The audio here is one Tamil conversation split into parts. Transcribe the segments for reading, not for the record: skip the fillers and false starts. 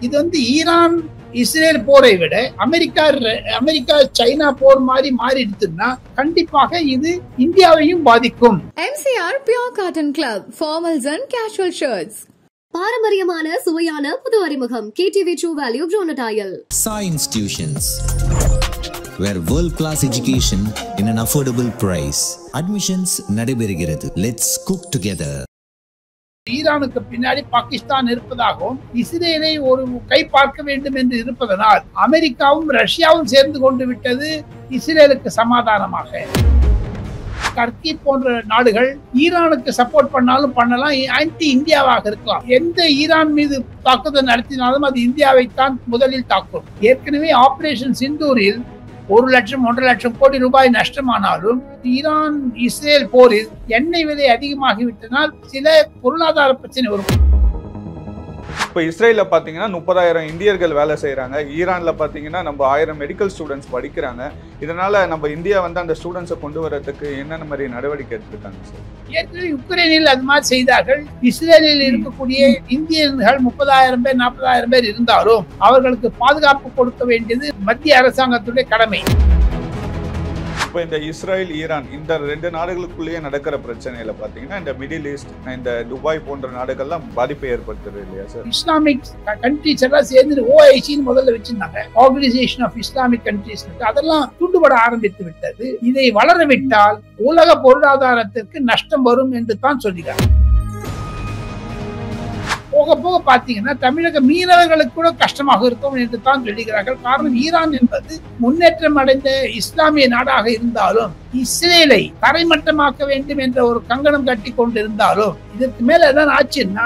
இது வந்து ஈரான் இஸ்ரேல் போரை விட அமெரிக்கா சைனா போர் மாதிரி மாறிடுச்சுன்னா கண்டிப்பாக இது இந்தியாவையும் பாதிக்கும். MCR Pure Cotton Club, formals and casual shirts. பாரம்பரியமான சுவையான புது அறிமுகம் KTV True Value Bronadile. Sai Institutions, where world-class education in an affordable price. Admissions நடைபெறுகிறது. Let's cook together. ஈரானுக்கு பின்னாடி பாகிஸ்தான் இருப்பதாகவும் இஸ்ரேலை ஒரு கை பார்க்க வேண்டும் என்று இருப்பதனால் அமெரிக்காவும் ரஷ்யாவும் சேர்ந்து கொண்டு விட்டது இஸ்ரேலுக்கு சமாதானமாக. டர்க்கி போன்ற நாடுகள் ஈரானுக்கு சப்போர்ட் பண்ணாலும் பண்ணலாம், ஆன்டி இந்தியாவாக இருக்கலாம். எந்த ஈரான் மீது தாக்குதல் நடத்தினாலும் அது இந்தியாவைத்தான் முதலில் தாக்கும். ஏற்கனவே ஆபரேஷன் சிந்தூரில் 1 லட்சம் 1.5 லட்சம் கோடி ரூபாய் நஷ்டமானாலும் ஈரான் இஸ்ரேல் போரில் எண்ணெய் விலை அதிகமாகிவிட்டனால் சில பொருளாதார பிரச்சனை வரும். இப்போ இஸ்ரேல பாத்தீங்கன்னா 30,000 இந்தியர்கள் வேலை செய்யறாங்க. ஈரான்ல பாத்தீங்கன்னா நம்ம 1000 மெடிக்கல் ஸ்டூடெண்ட்ஸ் படிக்கிறாங்க. இதனால நம்ம இந்தியா வந்து அந்த ஸ்டூடெண்ட்ஸை கொண்டு வரதுக்கு என்னென்ன மாதிரி நடவடிக்கை எடுத்திருக்காங்க சார்? ஏற்கனவே யுக்ரைனில் அது மாதிரி செய்தார்கள். இஸ்ரேலில் இருக்கக்கூடிய இந்தியர்கள் 30,000 பேர் 40,000 பேர் இருந்தாலும் அவர்களுக்கு பாதுகாப்பு கொடுக்க வேண்டியது மத்திய அரசாங்கத்துடைய கடமை. இப்போ இந்த இஸ்ரேல் ஈரான் இந்த 2 நாடுகளுக்குள்ளேயே நடக்கிற பிரச்சனையில பாத்தீங்கன்னா இந்த மிடில் ஈஸ்ட் இந்த துபாய் போன்ற நாடுகள்லாம் பாதிப்பை ஏற்படுத்துறது இல்லையா சார்? இஸ்லாமிக் கண்ட்ரிஸ் எல்லாம் சேர்ந்து OICன்னு முதல்ல வச்சிருந்தாங்க, ஆர்கனைசேஷன் ஆஃப் இஸ்லாமிக் கண்ட்ரிஸ். அதெல்லாம் துண்டுபட ஆரம்பித்து விட்டது. இதை வளரவிட்டால் உலக பொருளாதாரத்திற்கு நஷ்டம் வரும் என்று தான் சொல்கிறார். போக போக பாத்தீங்கன்னா தமிழக மீனவர்களுக்கு கூட கஷ்டமாக இருக்கும் என்று தான் சொல்லுகிறார்கள். காரணம் ஈரான் என்பது முன்னேற்றம் அடைந்த இஸ்லாமிய நாடாக இருந்தாலும் இஸ்ரேலை தரைமட்டமாக்க வேண்டும் என்ற ஒரு கங்கணம் கட்டி கொண்டிருந்தாலும் இதற்கு மேல எதாவது ஆச்சுன்னா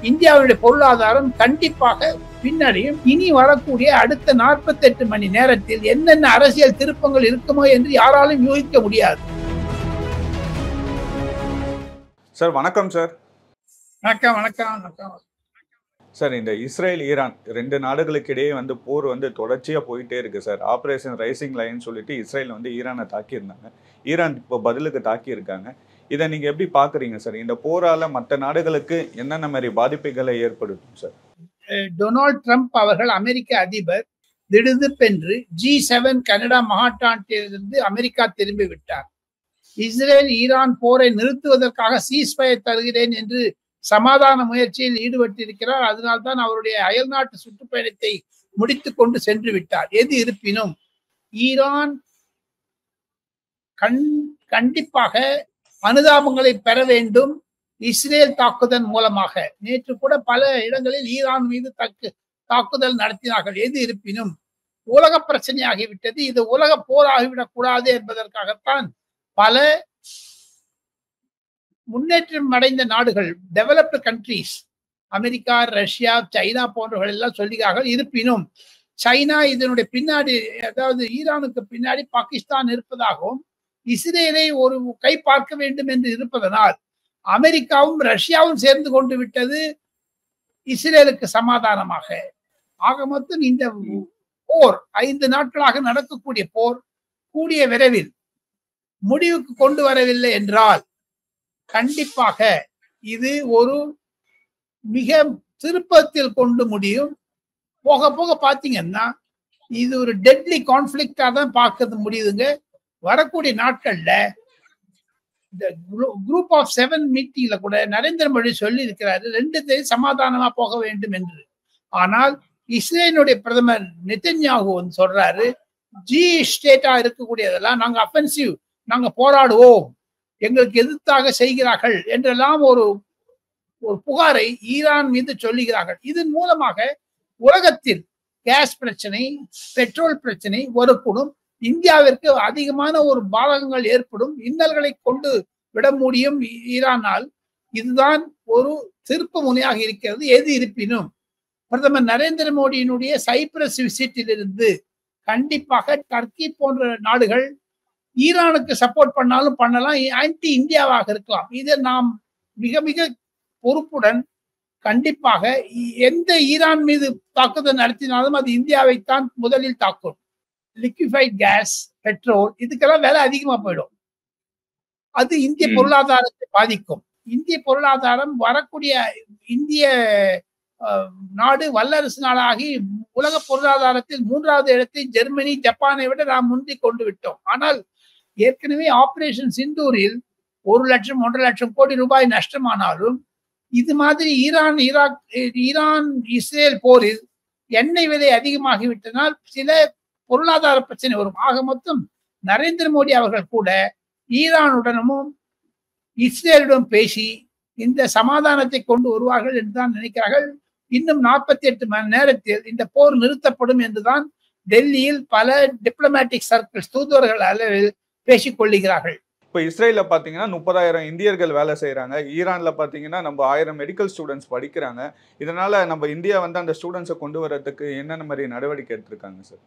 இந்தியாவுடைய பொருளாதாரம் கண்டிப்பாக பின்னடையும். இனி வரக்கூடிய அடுத்த 48 மணி நேரத்தில் என்னென்ன அரசியல் திருப்பங்கள் இருக்குமோ என்று யாராலும் யூகிக்க முடியாது. சார் வணக்கம் சார். வணக்கம் வணக்கம் வணக்கம் சார். இந்த இஸ்ரேல் ஈரான் 2 நாடுகளுக்கு இடையே வந்து போர் வந்து தொடர்ச்சியா போயிட்டே இருக்கு சார். ஆபரேஷன் ரைசிங் லைன் சொல்லிட்டு இஸ்ரேல் வந்து ஈரானை தாக்கியிருந்தாங்க. ஈரான் இப்போ பதிலுக்கு தாக்கி இருக்காங்க. இதை நீங்க எப்படி பாக்குறீங்க சார்? இந்த போரால மற்ற நாடுகளுக்கு என்னென்ன மாதிரி பாதிப்புகளை ஏற்படுத்தும் சார்? டொனால்ட் ட்ரம்ப் அவர்கள் அமெரிக்க அதிபர் திடுதிப்பென்று G7 கனடா மாநாட்டிலிருந்து அமெரிக்கா திரும்பி விட்டார். இஸ்ரேல் ஈரான் போரை நிறுத்துவதற்காக சீஸ்ஃபயர் தருகிறேன் என்று சமாதான முயற்சியில் ஈடுபட்டிருக்கிறார். அதனால்தான் அவருடைய அயல்நாட்டு சுற்றுப்பயணத்தை முடித்துக் கொண்டு சென்று விட்டார். எது இருப்பினும் ஈரான் கண்டிப்பாக அனுதாபங்களை பெற வேண்டும் இஸ்ரேல் தாக்குதல் மூலமாக. நேற்று கூட பல இடங்களில் ஈரான் மீது தாக்குதல் நடத்தினார்கள். எது இருப்பினும் உலக பிரச்சனையாகிவிட்டது. இது உலக போராகிவிடக் கூடாது என்பதற்காகத்தான் பல முன்னேற்றம் அடைந்த நாடுகள், developed countries, America, Russia, China போன்றவர்கள் எல்லாம் சொல்லுகிறார்கள். இருப்பினும் சைனா இதனுடைய பின்னாடி, அதாவது ஈரானுக்கு பின்னாடி பாகிஸ்தான் இருப்பதாகவும் இஸ்ரேலை ஒரு கை பார்க்க வேண்டும் என்று இருப்பதனால் அமெரிக்காவும் ரஷ்யாவும் சேர்ந்து கொண்டு விட்டது இஸ்ரேலுக்கு சமாதானமாக. ஆக மொத்தம் இந்த போர் 5 நாட்களாக நடக்கக்கூடிய போர் கூடிய விரைவில் முடிவுக்கு கொண்டு வரவில்லை என்றால் கண்டிப்பாக இது ஒரு மிக திருப்பத்தில் கொண்டு முடியும். போக போக பாத்தீங்கன்னா இது ஒரு டெட்லி கான்ஃபிளிக்டா தான் பார்க்க முடியுதுங்க. வரக்கூடிய நாட்கள்ல இந்த குரூப் ஆஃப் 7 மீட்டிங்ல கூட நரேந்திர மோடி சொல்லி இருக்கிறாரு 2 சமாதானமா போக வேண்டும் என்று. ஆனால் இஸ்ரேலுடைய பிரதமர் நெதன்யாகு வந்து சொல்றாரு ஜி ஸ்டேட்டா இருக்கக்கூடியதெல்லாம் நாங்க அஃபென்சிவ், நாங்க போராடுவோம், எங்களுக்கு எதிர்த்தாக செய்கிறார்கள் என்றெல்லாம் ஒரு புகாரை ஈரான் மீது சொல்லுகிறார்கள். இதன் மூலமாக உலகத்தில் கேஸ் பிரச்சனை, பெட்ரோல் பிரச்சனை வரக்கூடும். இந்தியாவிற்கு அதிகமான ஒரு பாதகங்கள் ஏற்படும், இன்னல்களை கொண்டு விட முடியும் ஈரானால். இதுதான் ஒரு திருப்பு முனையாக இருக்கிறது. எது இருப்பினும் பிரதமர் நரேந்திர மோடியினுடைய சைப்ரஸ் விசிட்டிலிருந்து கண்டிப்பாக டர்க்கி போன்ற நாடுகள் ஈரானுக்கு சப்போர்ட் பண்ணாலும் பண்ணலாம், ஆன்டி இந்தியாவாக இருக்கலாம். இதை நாம் மிக மிக பொறுப்புடன் கண்டிப்பாக எந்த ஈரான் மீது தாக்குதல் நடத்தினாலும் அது இந்தியாவைத்தான் முதலில் தாக்கும். லிக்விஃபைட் கேஸ், பெட்ரோல், இதுக்கெல்லாம் விலை அதிகமா போயிடும். அது இந்திய பொருளாதாரத்தை பாதிக்கும். இந்திய பொருளாதாரம் வரக்கூடிய இந்திய நாடு வல்லரசு நாடாகி உலக பொருளாதாரத்தில் 3வது இடத்தை ஜெர்மனி, ஜப்பானை விட நாம் முந்தி கொண்டு விட்டோம். ஆனால் ஏற்கனவே ஆபரேஷன் சிந்தூரில் 1 லட்சம் 1.5 லட்சம் கோடி ரூபாய் நஷ்டமானாலும் இது மாதிரி ஈரான் இஸ்ரேல் போரில் எண்ணெய் விலை அதிகமாகிவிட்டனால் சில பொருளாதார பிரச்சனை வரும். ஆக மொத்தம் நரேந்திர மோடி அவர்கள் கூட ஈரானுடனும் இஸ்ரேலுடன் பேசி இந்த சமாதானத்தை கொண்டு வருவார்கள் என்றுதான் நினைக்கிறார்கள். இன்னும் 48 மணி நேரத்தில் இந்த போர் நிறுத்தப்படும் என்றுதான் டெல்லியில் பல டிப்ளமேட்டிக் சர்க்கிள்ஸ், தூதுவர்கள் அளவில் பேசிக் கொள்ளுகிறார்கள். இப்போ இஸ்ரேலில் பார்த்தீங்கன்னா 30,000 இந்தியர்கள் வேலை செய்கிறாங்க. ஈரானில் பார்த்தீங்கன்னா நம்ம 1000 மெடிக்கல் ஸ்டூடெண்ட்ஸ் படிக்கிறாங்க. இதனால நம்ம இந்தியா வந்து அந்த ஸ்டூடெண்ட்ஸை கொண்டு வரதுக்கு என்னென்ன மாதிரி நடவடிக்கை எடுத்திருக்காங்க சார்?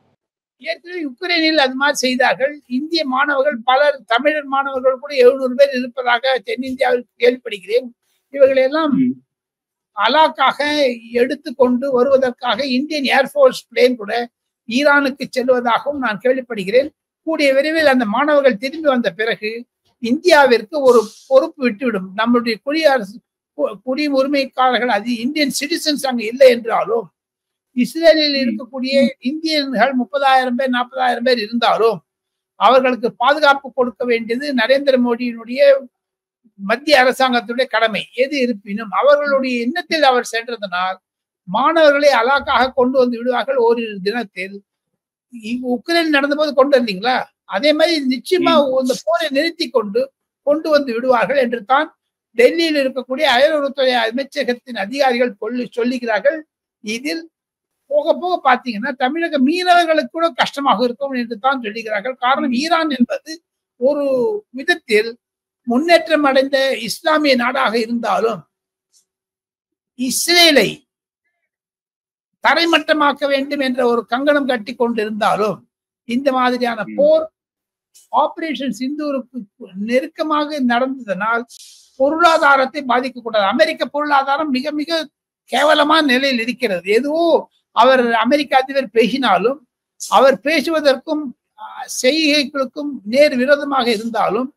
ஏற்கனவே யுக்ரைனில் அது மாதிரி செய்தார்கள். இந்திய மாணவர்கள் பலர், தமிழர் மாணவர்கள் கூட 700 பேர் இருப்பதாக தென்னிந்தியாவில் கேள்விப்படுகிறேன். இவர்களெல்லாம் அலாக்காக எடுத்து கொண்டு வருவதற்காக இந்தியன் ஏர்ஃபோர்ஸ் பிளேன் கூட ஈரானுக்கு செல்வதாகவும் நான் கேள்விப்படுகிறேன். கூடிய விரைவில் அந்த மாணவர்கள் திரும்பி வந்த பிறகு இந்தியாவிற்கு ஒரு பொறுப்பு விட்டுவிடும். நம்முடைய குடியுரிமைக்காரர்கள் அது இந்தியன் சிட்டிசன்ஸ் அங்கு இல்லை என்றாலும் இஸ்ரேலில் இருக்கக்கூடிய இந்தியர்கள் 30,000 பேர் 40,000 பேர் இருந்தாலும் அவர்களுக்கு பாதுகாப்பு கொடுக்க வேண்டியது நரேந்திர மோடியினுடைய மத்திய அரசாங்கத்துடைய கடமை. எது இருப்பினும் அவர்களுடைய எண்ணத்தில் அவர் சென்றதனால் மாணவர்களை அலாக்காக கொண்டு வந்து விடுவார்கள். ஓரிரு தினத்தில் உக்ரைன் நடந்த போது கொண்டு வந்தீங்களா, அதே மாதிரி நிச்சயமா இந்த போரை நிறுத்தி கொண்டு வந்து விடுவார்கள் என்று தான் டெல்லியில் இருக்கக்கூடிய அயல்வுறவுத்துறை அமைச்சகத்தின் அதிகாரிகள் சொல்லுகிறார்கள். இதில் போக போக பார்த்தீங்கன்னா தமிழக மீனவர்களுக்கு கூட கஷ்டமாக இருக்கும் என்று தான் சொல்லுகிறார்கள். காரணம், ஈரான் என்பது ஒரு விதத்தில் முன்னேற்றம் அடைந்த இஸ்லாமிய நாடாக இருந்தாலும் இஸ்ரேலை தரைமட்டமாக்க வேண்டும் என்ற ஒரு கங்கணம் கட்டி கொண்டிருந்தாலும் இந்த மாதிரியான போர் ஆபரேஷன் சிந்தூருக்கு நெருக்கமாக நடந்ததனால் பொருளாதாரத்தை பாதிக்கக்கூடாது. அமெரிக்க பொருளாதாரம் மிக மிக கேவலமான நிலையில் இருக்கிறது. எதுவோ அவர் அமெரிக்க அதிபர் பேசினாலும் அவர் பேசுவதற்கும் செய்கைகளுக்கும் நேர் விரோதமாக இருந்தாலும்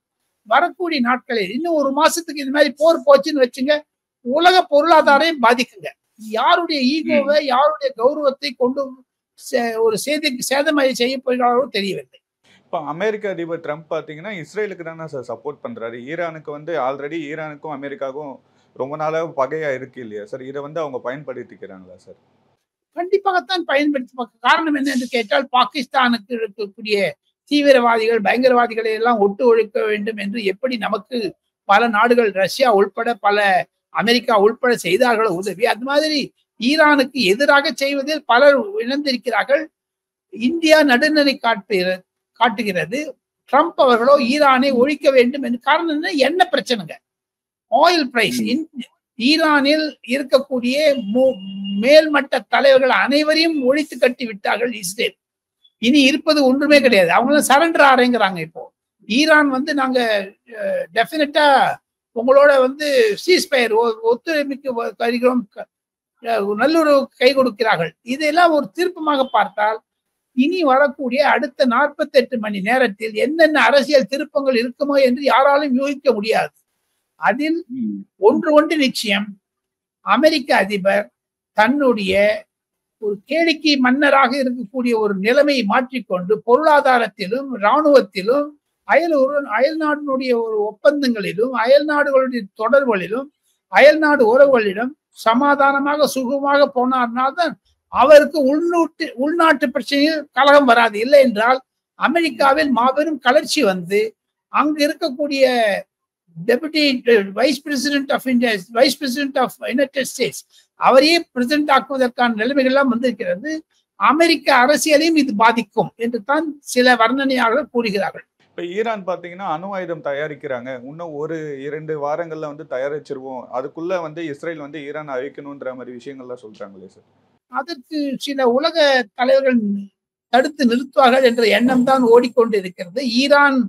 வரக்கூடிய நாட்களில் இன்னும் 1 மாசத்துக்கு இந்த மாதிரி போர் போச்சுன்னு வச்சுங்க, உலக பொருளாதாரம் பாதிக்குங்க. யாருடைய ஈகோவை, யாருடைய கௌரவத்தை கொண்டு ஒரு சேதமடை செய்ய போகிறாரோ தெரியவில்லை. இப்போ அமெரிக்க அதிபர் ட்ரம்ப் பார்த்தீங்கன்னா இஸ்ரேலுக்கு தானே சார் சப்போர்ட் பண்றாரு. ஈரானுக்கு வந்து ஆல்ரெடி ஈரானுக்கும் அமெரிக்காவுக்கும் ரொம்ப நாளாக பகையா இருக்கு இல்லையா சார்? இதை வந்து அவங்க பயன்படுத்திக்கிறாங்களா சார்? கண்டிப்பாகத்தான் பயன்படுத்தி. காரணம் என்ன என்று கேட்டால், பாகிஸ்தானுக்கு இருக்கக்கூடிய தீவிரவாதிகள், பயங்கரவாதிகளை எல்லாம் ஒட்டு ஒழிக்க வேண்டும் என்று எப்படி நமக்கு பல நாடுகள், ரஷ்யா உள்பட, பல அமெரிக்கா உள்பட செய்தார்களோ உதவி, அது மாதிரி ஈரானுக்கு எதிராக செய்வதில் பலர் இணைந்திருக்கிறார்கள். இந்தியா நடுநிலை காட்டுகிறது. ட்ரம்ப் அவர்களோ ஈரானை ஒழிக்க வேண்டும் என்று. காரணம் என்ன? என்ன பிரச்சனைங்க, ஆயில் பிரைஸ். ஈரானில் இருக்கக்கூடிய மேல்மட்ட தலைவர்கள் அனைவரையும் ஒழித்து கட்டி விட்டார்கள் இஸ்ரேல். இனி இருப்பது ஒன்றுமே கிடையாது. அவங்களும் சரண்டர் ஆறேங்கிறாங்க. இப்போ ஈரான் வந்து நாங்க டெஃபினட்டா உங்களோட வந்து சீஸ்பயர் ஒத்துழைப்புக்கு வருகிறோம், நல்லுறவு கை கொடுக்கிறார்கள். இதெல்லாம் ஒரு திருப்பமாக பார்த்தால் இனி வரக்கூடிய அடுத்த 48 மணி நேரத்தில் என்னென்ன அரசியல் திருப்பங்கள் இருக்குமோ என்று யாராலும் யூகிக்க முடியாது. அதில் ஒன்று நிச்சயம், அமெரிக்க அதிபர் தன்னுடைய ஒரு கேளிக்கை மன்னராக இருக்கக்கூடிய ஒரு நிலைமையை மாற்றிக்கொண்டு பொருளாதாரத்திலும் இராணுவத்திலும் அயல் நாட்டினுடைய ஒரு ஒப்பந்தங்களிலும் அயல் நாடுகளுடைய தொடர்புகளிலும் அயல்நாடு உறவுகளிடம் சமாதானமாக சுகமாக போனார்னால்தான் அவருக்கு உள்நாட்டு பிரச்சனையில் கலகம் வராது. இல்லை என்றால் அமெரிக்காவில் மாபெரும் கிளர்ச்சி வந்து அங்கு இருக்கக்கூடிய deputy vice president of India, vice president of United States அவரையே பிரசிடென்ட் ஆக்குவதற்கான நிலைமைகள் எல்லாம் வந்திருக்கிறது. அமெரிக்க அரசியலையும் இது பாதிக்கும் என்று தான் சில வர்ணனையாளர்கள் கூறுகிறார்கள். இப்போ ஈரான் பார்த்தீங்கன்னா அணு ஆயுதம் தயாரிக்கிறாங்க. இன்னும் 1-2 வாரங்கள்ல வந்து தயாரிச்சிருவோம், அதுக்குள்ள வந்து இஸ்ரேல் வந்து ஈரான் அழிக்கணுன்ற மாதிரி விஷயங்கள்லாம் சொல்றாங்களே சார். அதற்கு சில உலக தலைவர்கள் தடுத்து நிறுத்துவார்கள் என்ற எண்ணம் தான் ஓடிக்கொண்டு இருக்கிறது. ஈரான்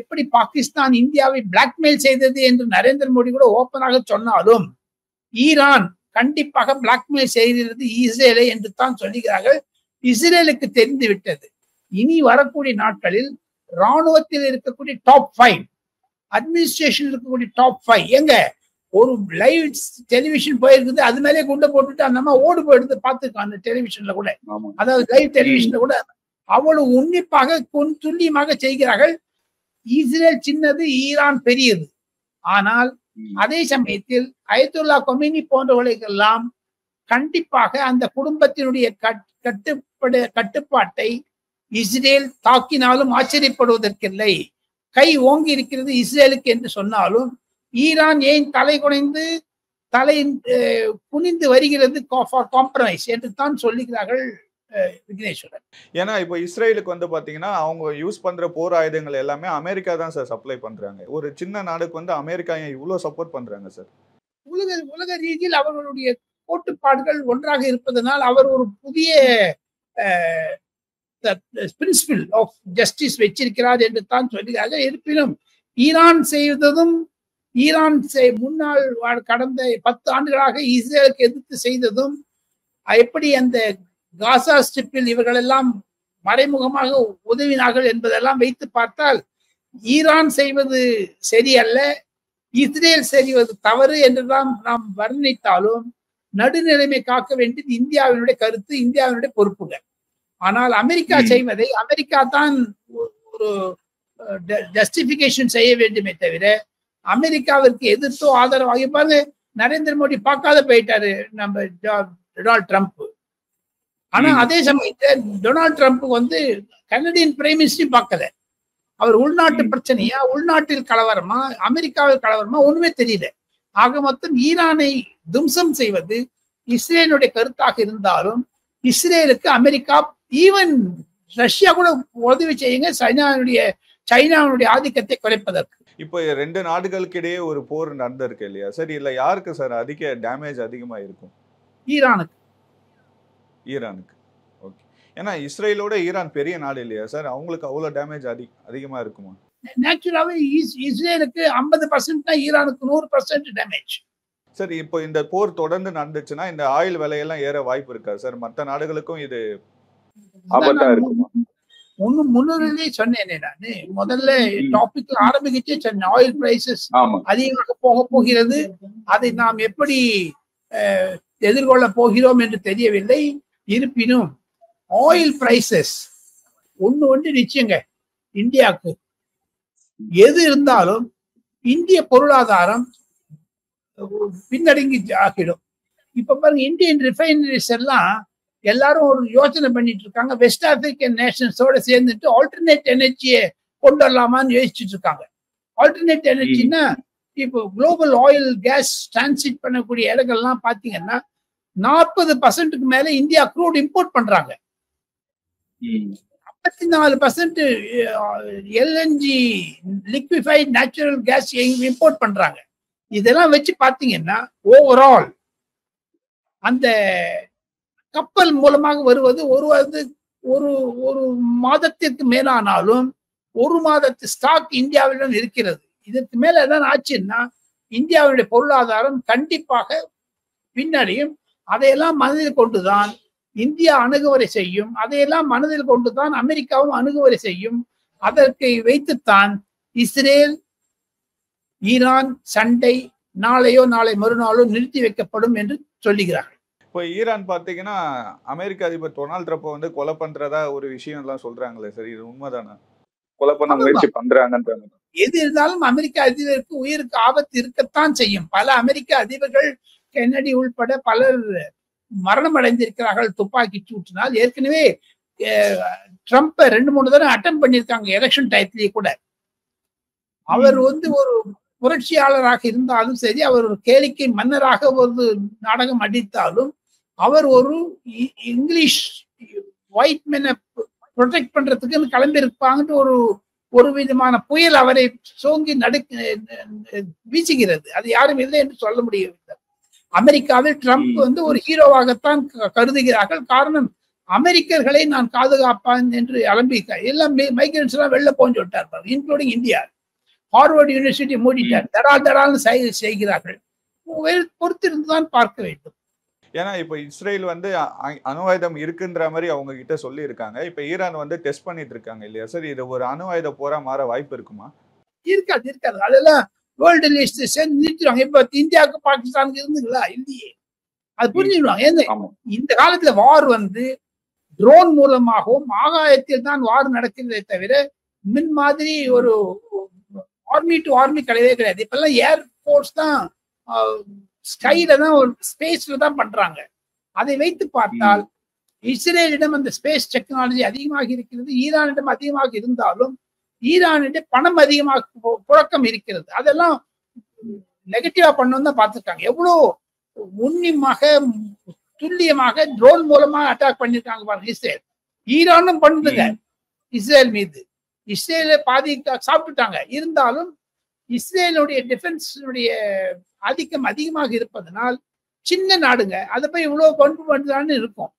எப்படி பாகிஸ்தான் இந்தியாவை பிளாக்மெயில் செய்தது என்று நரேந்திர மோடி கூட ஓப்பனாக சொன்னாலும் ஈரான் கண்டிப்பாக பிளாக்மெயில் செய்கிறது இஸ்ரேலை என்று தான் சொல்லுகிறார்கள். இஸ்ரேலுக்கு தெரிந்து விட்டது. இனி வரக்கூடிய நாட்களில் இராணுவத்தில் இருக்கக்கூடிய டாப் 5, அட்மினிஸ்ட்ரேஷன் இருக்கக்கூடிய டாப் 5 எங்க ஒரு லைவ் டெலிவிஷன் போயிருக்குது, அது மேலே குண்டை போட்டுட்டு அந்த அம்மா ஓடு போயிடுது பார்த்துருக்கோம் அந்த டெலிவிஷன்ல கூட. அதாவது லைவ் டெலிவிஷன்ல கூட அவ்வளவு உன்னிப்பாக துல்லியமாக செய்கிறார்கள். இஸ்ரேல் சின்னது, ஈரான் பெரியது. ஆனால் அதே சமயத்தில் அயத்துல்லா கொமேனி போன்றவர்களுக்கெல்லாம் கண்டிப்பாக அந்த குடும்பத்தினுடைய கட்டுப்பாட்டை இஸ்ரேல் தாக்கினாலும் ஆச்சரியப்படுவதற்கில்லை. கை ஓங்கி இருக்கிறது இஸ்ரேலுக்கு என்று சொன்னாலும் ஈரான் ஏன் தலை குனிந்து வருகிறது ஃபார் காம்ப்ரமைஸ் என்று தான் சொல்லுகிறார்கள் விக்னேஸ்வரன். ஏன்னா இப்போ இஸ்ரேலுக்கு வந்து பாத்தீங்கன்னா அவங்க யூஸ் பண்ற போர் ஆயுதங்கள் எல்லாமே அமெரிக்கா தான் சார் சப்ளை பண்றாங்க. ஒரு சின்ன நாடுக்கு வந்து அமெரிக்கா ஏன் இவ்வளவு சப்போர்ட் பண்றாங்க சார்? உலக ரீதியில் அவர்களுடைய கோட்பாடுகள் ஒன்றாக இருப்பதனால் அவர் ஒரு புதிய பிரின்சிபிள் ஆஃப் ஜஸ்டிஸ் வச்சிருக்கிறார் என்று தான் சொல்லுகிறார்கள். இருப்பினும் ஈரான் செய்ததும் முன்னாள் கடந்த 10 ஆண்டுகளாக இஸ்ரேலுக்கு எதிர்த்து செய்ததும் எப்படி அந்த காசா ஸ்ட்ரிப்பில் இவர்கள் எல்லாம் மறைமுகமாக உதவினார்கள் என்பதெல்லாம் வைத்து பார்த்தால் ஈரான் செய்வது சரியல்ல, இஸ்ரேல் செய்வது தவறு என்றுதான் நாம் வர்ணித்தாலும் நடுநிலைமை காக்க வேண்டியது இந்தியாவினுடைய கருத்து, இந்தியாவினுடைய பொறுப்புகள். ஆனால் அமெரிக்கா செய்வதை அமெரிக்கா தான் ஒரு ஜஸ்டிபிகேஷன் செய்ய வேண்டுமே தவிர அமெரிக்காவிற்கு எதிர்த்தோ ஆதரவாக பாருங்க, நரேந்திர மோடி பார்க்காத போயிட்டாரு நம்ம டொனால்ட் ட்ரம்ப். ஆனா அதே சமயத்தில் டொனால்ட் ட்ரம்ப் வந்து கனடியன் பிரைம் மினிஸ்டர் பார்க்கல. அவர் உள்நாட்டு பிரச்சனையா, உள்நாட்டில் கலவரமா, அமெரிக்காவில் கலவரமா ஒண்ணுமே தெரியல. ஆக மொத்தம் ஈரானை தும்சம் செய்வது இஸ்ரேலுடைய கருத்தாக இருந்தாலும் இஸ்ரேலுக்கு அமெரிக்கா, ஈவன் ரஷ்யா கூட உதவி செய்யுங்க சைனாவுடைய ஆதிக்கத்தை குறைப்பதற்கு. இப்போ 2 நாடுகளுக்கு இடையே ஒரு போர் நடந்திருக்கு இல்லையா சார்? இல்ல யாருக்கு சார் அதிக டேமேஜ் அதிகமா இருக்கும்? ஈரானுக்கு. ஓகே. ஏன்னா இஸ்ரேலோட ஈரான் பெரிய நாடு இல்லையா சார்? அவங்களுக்கு அவ்வளவு டேமேஜ் அதிகமா இருக்குமா? நேச்சுரலாவே இஸ்ரேலுக்கு 50%, ஈரானுக்கு 100% டேமேஜ். சார் இப்போ இந்த போர் தொடர்ந்து நடந்துச்சுன்னா இந்த ஆயில் விலையெல்லாம் ஏற வாய்ப்பு இருக்கா சார்? மற்ற நாடுகளுக்கும் இது ஆபத்தா இருக்குமா? முன்னுரிலே சொன்னேனே நானு முதல்ல டாபிக்ல ஆரம்பிக்கிட்டே சொன்னேன். ஆயில் பிரைசஸ் அதிகமாக போகிறது. அதை நாம் எப்படி எதிர்கொள்ள போகிறோம் என்று தெரியவில்லை. இருப்பினும் ஆயில் பிரைசஸ் ஒன்று நிச்சயங்க, இந்தியாவுக்கு எது இருந்தாலும் இந்திய பொருளாதாரம் பின்னடங்கி ஆகிடும். இப்ப பாருங்க, இந்தியன் ரிஃபைனரிஸ் எல்லாம் எல்லாரும் ஒரு யோசனை பண்ணிட்டு இருக்காங்க. வெஸ்ட் ஆப்பிரிக்கன் நேஷன்ஸோட சேர்ந்துட்டு ஆல்டர்னேட் எனர்ஜியை கொண்டு வரலாமான்னு யோசிச்சுட்டு இருக்காங்க. ஆல்டர்னேட் எனர்ஜின்னா இப்போ குளோபல் ஆயில் கேஸ் டிரான்சிட் பண்ணக்கூடிய இடங்கள்லாம் பாத்தீங்கன்னா 40% மேல இந்தியா க்ரூட் இம்போர்ட் பண்றாங்க. 54% LNG liquefied natural gas import பண்றாங்க. இதெல்லாம் வச்சு பாத்தீங்கன்னா ஓவரால் அந்த கப்பல் மூலமாக வருவது ஒரு மாதத்திற்கு மேலானாலும் 1 மாதத்து ஸ்டாக் இந்தியாவிடம் இருக்கிறது. இதற்கு மேல எதாவது ஆச்சுன்னா இந்தியாவுடைய பொருளாதாரம் கண்டிப்பாக பின்னடையும். அதையெல்லாம் மனதில் கொண்டுதான் இந்தியா அணுகுமுறை செய்யும். அதையெல்லாம் மனதில் கொண்டுதான் அமெரிக்காவும் அணுகுமுறை செய்யும். அதற்கு வைத்துத்தான் இஸ்ரேல் ஈரான் சண்டை நாளையோ நாளை மறுநாளோ நிறுத்தி வைக்கப்படும் என்று சொல்லுகிறார்கள். இப்போ ஈரான் பாத்தீங்கன்னா அமெரிக்க அதிபர் டொனால்ட் ட்ரம்ப் வந்து கொலை பண்றதா ஒரு விஷயம் எல்லாம் சொல்றாங்களே சார், இது உண்மைதானா? கொலை பண்ண முயற்சி பண்றாங்கன்றாங்க. எது இருந்தாலும் அமெரிக்க அதிபருக்கு உயிருக்கு ஆபத்து இருக்கத்தான் செய்யும். பல அமெரிக்க அதிபர்கள் கென்னடி உள்பட பலர் மரணம் அடைந்திருக்கிறார்கள் துப்பாக்கி சூட்டினால். ஏற்கனவே ட்ரம்ப் 2-3 தடவை அட்டம் பண்ணியிருக்காங்க எலெக்ஷன் டயத்திலேயே கூட. அவர் வந்து ஒரு புரட்சியாளராக இருந்தாலும் சரி, அவர் ஒரு கேளிக்கை மன்னராக ஒரு நாடகம் அடித்தாலும் அவர் ஒரு இங்கிலீஷ் ஒயிட் மென்னை ப்ரொடெக்ட் பண்றதுக்கு கிளம்பி இருப்பாங்கன்னு ஒரு விதமான புயல் அவரை சோங்கி வீசுகிறது. அது யாரும் இல்லை என்று சொல்ல முடியவில்லை. அமெரிக்காவில் ட்ரம்ப் வந்து ஒரு ஹீரோவாகத்தான் கருதுகிறார்கள். காரணம், அமெரிக்கர்களை நான் பாதுகாப்பேன் என்று அலம்பிக்க எல்லாம் மைக்ரன்ஸ் எல்லாம் வெளில போஞ்சு விட்டார், இன்க்ளூடிங் இந்தியா. ஹார்வர்ட் யூனிவர்சிட்டி மூடிட்டார். தடால்னு செய்கிறார்கள். பொறுத்திருந்துதான் பார்க்க வேண்டும். ஏன்னா இப்ப இஸ்ரேல் வந்து அணு ஆயுதம் இருக்குன்ற மாதிரி அவங்க கிட்ட சொல்லி இருக்காங்க. இப்ப ஈரான் வந்து டெஸ்ட் பண்ணிட்டு இருக்காங்க இல்லையா சார்? இது ஒரு அணு ஆயுத போரா மாற வாய்ப்பு இருக்குமா? இருக்காது. அதெல்லாம் வேர்ல்டு லிஸ்ட் சேர்ந்து நிறுத்திடுவாங்க. இப்ப இந்தியாவுக்கு பாகிஸ்தானுக்கு இருந்துங்களா? இல்லையே. அது புரிஞ்சுடுவாங்க. இந்த காலத்துல வார் வந்து ட்ரோன் மூலமாகவும் ஆகாயத்தில் தான் வார் நடக்கிறதே தவிர மின் மாதிரி ஒரு ஆர்மி டு ஆர்மி கிடையவே கிடையாது. இப்பெல்லாம் ஏர்போர்ட்ஸ் தான் ஸ்கைல தான் ஒரு ஸ்பேஸ்ல தான் பண்றாங்க. அதை வைத்து பார்த்தால் இஸ்ரேலிடம் அந்த ஸ்பேஸ் டெக்னாலஜி அதிகமாக இருக்கிறது. ஈரானிடம் அதிகமாக இருந்தாலும் ஈரானிடம் பணம் அதிகமாக புழக்கம் இருக்கிறது. அதெல்லாம் நெகட்டிவா பண்ணணும் தான் பார்த்துருக்காங்க. எவ்வளவு உன்னியமாக துல்லியமாக ட்ரோன் மூலமா அட்டாக் பண்ணிருக்காங்க பாருங்க இஸ்ரேல். ஈரானும் பண்ணுதுங்க இஸ்ரேல் மீது. இஸ்ரேல பாதி சாப்பிட்டுட்டாங்க. இருந்தாலும் இஸ்ரேலுடைய டிஃபென்ஸுடைய ஆதிக்கம் அதிகமாக இருப்பதனால் சின்ன நாடுங்க அதை போய் இவ்வளவு பண்பு பண்ணுதான்னு இருக்கும்.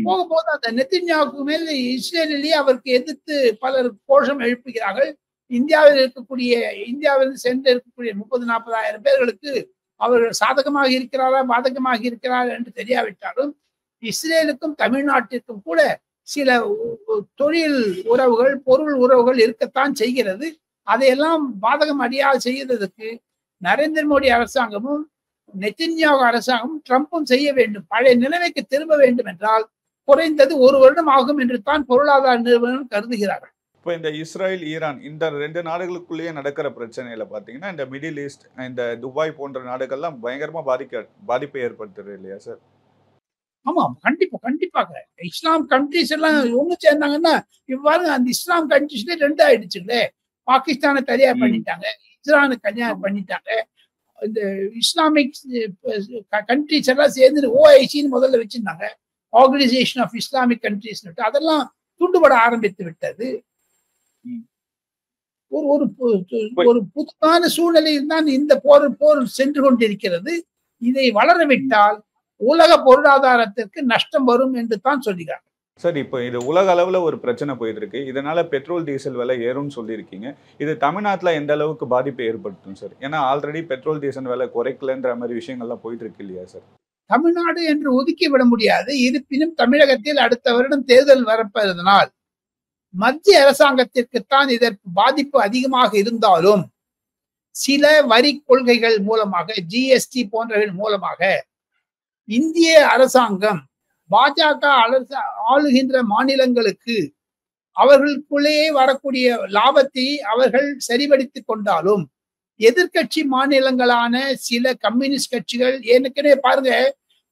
போக போது அந்த நெத்தன்யாஹுவுக்கு மேல் இஸ்ரேலிலேயே அவருக்கு எதிர்த்து பலர் கோஷம் எழுப்புகிறார்கள். இந்தியாவில் சென்று இருக்கக்கூடிய 30,000-40,000 பேர்களுக்கு அவர்கள் சாதகமாக இருக்கிறாரா பாதகமாக இருக்கிறாரா என்று தெரியாவிட்டாலும் இஸ்ரேலுக்கும் தமிழ்நாட்டிற்கும் கூட சில தொழில் உறவுகள் பொருள் உறவுகள் இருக்கத்தான் செய்கிறது. அதையெல்லாம் பாதகம் அடியாக செய்வதற்கு நரேந்திர மோடி அரசாங்கமும் நெத்தன்யாஹு அரசாங்கமும் ட்ரம்பும் செய்ய வேண்டும். பழைய நிலைமைக்கு திரும்ப வேண்டும் என்றால் குறைந்தது 1 வருடம் ஆகும் என்று தான் பொருளாதார நிறுவனம் கருதுகிறார்கள். இப்போ இந்த இஸ்ரேல் ஈரான் இந்த 2 நாடுகளுக்குள்ளேயே நடக்கிற பிரச்சனையில பாத்தீங்கன்னா இந்த மிடில் ஈஸ்ட் இந்த துபாய் போன்ற நாடுகள்லாம் பயங்கரமா பாதிப்பை ஏற்படுத்துறது இல்லையா சார்? ஆமா, கண்டிப்பாக இஸ்லாம் கண்ட்ரிஸ் எல்லாம் ஒண்ணு சேர்ந்தாங்கன்னா இவ்வாறு அந்த இஸ்லாம் கண்ட்ரிஸ்ல 2 ஆயிடுச்சுங்களே. பாகிஸ்தானை தனியார் பண்ணிட்டாங்க, இஸ்ரானை தனியார் பண்ணிட்டாங்க. இந்த இஸ்லாமிக் கண்ட்ரிஸ் எல்லாம் சேர்ந்து ஓஐசின்னு முதல்ல வச்சிருந்தாங்க, ஆர்கனைசேஷன் ஆஃப் இஸ்லாமிக் கண்ட்ரிஸ். அதெல்லாம் துண்டுபட ஆரம்பித்து விட்டது. ஒரு புதுமான சூழ்நிலையில் தான் இந்த போர் சென்று கொண்டிருக்கிறது. இதை வளரவிட்டால் உலக பொருளாதாரத்திற்கு நஷ்டம் வரும் என்று தான் சொல்கிறாங்க. சார், இப்போ இது உலக அளவுல ஒரு பிரச்சனை போயிட்டு இருக்கு. இதனால பெட்ரோல் டீசல் விலை ஏறும்னு சொல்லியிருக்கீங்க. இது தமிழ்நாட்டுல எந்த அளவுக்கு பாதிப்பை ஏற்படுத்தும் சார்? ஏன்னா ஆல்ரெடி பெட்ரோல் டீசல் விலை குறைக்கலன்ற மாதிரி விஷயங்கள்லாம் போயிட்டு இருக்கு இல்லையா சார்? தமிழ்நாடு என்று ஒதுக்கி விட முடியாது. இருப்பினும் தமிழகத்தில் அடுத்த வருடம் தேர்தல் வரப்போவதனால் மத்திய அரசாங்கத்திற்குத்தான் இதற்கு பாதிப்பு அதிகமாக இருந்தாலும் சில வரி கொள்கைகள் மூலமாக ஜிஎஸ்டி போன்றவர்கள் மூலமாக இந்திய அரசாங்கம் பாஜக ஆளுகின்ற மாநிலங்களுக்கு அவர்களுக்குள்ளேயே வரக்கூடிய லாபத்தை அவர்கள் சரிபடுத்திக் கொண்டாலும் எதிர்கட்சி மாநிலங்களான சில கம்யூனிஸ்ட் கட்சிகள் ஏற்கனவே பாருங்க,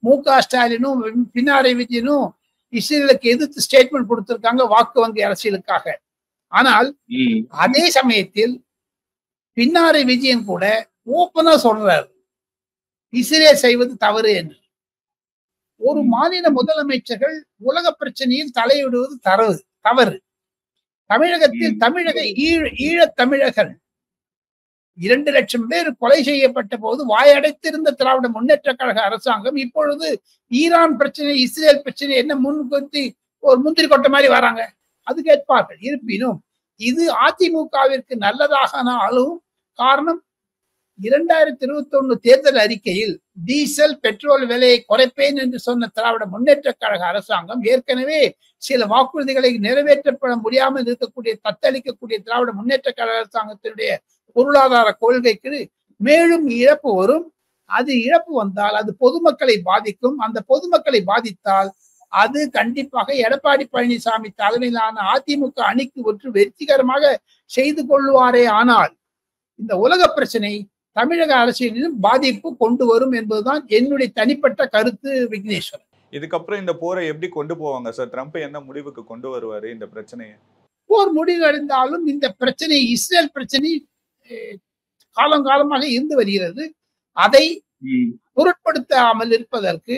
மு.க. ஸ்டாலினும் பினராயி விஜயனும் இஸ்ரேலுக்கு எதிர்த்து ஸ்டேட்மெண்ட் கொடுத்திருக்காங்க வாக்கு வங்கி அரசியலுக்காக. ஆனால் அதே சமயத்தில் பினராயி விஜயன் கூட ஓப்பனா சொல்றாரு இஸ்ரேல் செய்வது தவறு என்று. ஒரு மாநில முதலமைச்சர்கள் உலக பிரச்சனையில் தலையிடுவது தவறு. தமிழகத்தில் ஈழத் தமிழர்கள் 2 லட்சம் பேர் கொலை செய்யப்பட்ட போது வாயடைத்திருந்த திராவிட முன்னேற்ற கழக அரசாங்கம் இப்பொழுது ஈரான் பிரச்சனை இஸ்ரேல் பிரச்சனை என்ன முன்கொத்தி ஒரு முந்திரி கொட்டை மாதிரி வராங்க, அது கேட்பார்கள். இருப்பினும் இது அதிமுகவிற்கு நல்லதாகனாலும் காரணம் 2021 தேர்தல் அறிக்கையில் டீசல் பெட்ரோல் விலையை குறைப்பேன் என்று சொன்ன திராவிட முன்னேற்ற கழக அரசாங்கம் ஏற்கனவே சில வாக்குறுதிகளை நிறைவேற்றப்பட முடியாமல் இருக்கக்கூடிய தத்தளிக்கக்கூடிய திராவிட முன்னேற்ற கழக அரசாங்கத்தினுடைய பொருளாதார கொள்கைக்கு மேலும் இழப்பு வரும். அது இழப்பு வந்தால் அது பொதுமக்களை பாதிக்கும். அந்த பொதுமக்களை பாதித்தால் அது கண்டிப்பாக எடப்பாடி பழனிசாமி தலைமையிலான அதிமுக அணிக்கு ஒன்று வெற்றிகரமாக செய்து கொள்வாரே. ஆனால் இந்த உலக பிரச்சனை தமிழக அரசியலிலும் பாதிப்பு கொண்டு வரும் என்பதுதான் என்னுடைய தனிப்பட்ட கருத்து. விக்னேஸ்வரன், இதுக்கப்புறம் இந்த போரை எப்படி கொண்டு போவாங்க சார்? ட்ரம்ப் என்ன முடிவுக்கு கொண்டு வருவாரு இந்த பிரச்சனையை? போர் முடிவு அடைந்தாலும் இந்த பிரச்சனை இஸ்ரேல் பிரச்சனை காலங்காலமாக இருந்து வருகிறது. அதை பொருட்படுத்தாமல் இருப்பதற்கு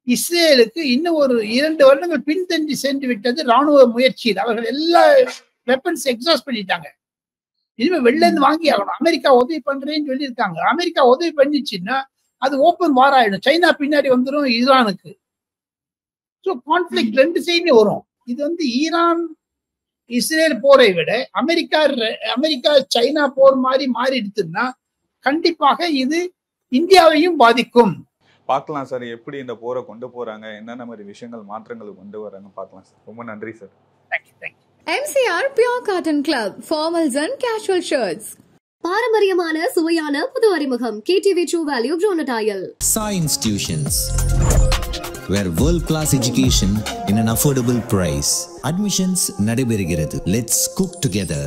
இஸ்ரேலுக்கு இன்னும் ஒரு 2 வருடங்கள் பின்தங்கி சென்று விட்டது. ராணுவ முயற்சியில் அவர்கள் எல்லா வெப்பன்ஸ் எக்ஸாஸ்ட் பண்ணிட்டாங்க. இனிமே வெளில இருந்து வாங்கி ஆகணும். அமெரிக்கா உதவி பண்றேன்னு சொல்லியிருக்காங்க. அமெரிக்கா உதவி பண்ணிச்சுன்னா அது ஓப்பன் வார் ஆயிடும். சைனா பின்னாடி வந்துடும் ஈரானுக்கு. ஸோ கான்ஃபிளிக்ட் 2 சைடுமே வரும். இது ஈரான் இஸ்ரேல் போரை விட அமெரிக்கா சைனா போர் மாதிரி மாறிடுச்சுன்னா கண்டிப்பாக இது இந்தியாவையும் பாதிக்கும். பார்க்கலாம் சார், எப்படி இந்த போரை கொண்டு போறாங்க, என்னென்ன மாதிரி விஷயங்கள் மாற்றங்கள் கொண்டு வராங்க பார்க்கலாம் சார். ரொம்ப நன்றி sir. Thank you. MCR Pure Cotton Club, formals and casual shirts. பாரம்பரியமான சுவையான புது அறிமுகம் KTV True Value Bronatile. Sai Institutions, where world-class education in an affordable price. Admissions நடைபெறுகிறது. Let's cook together.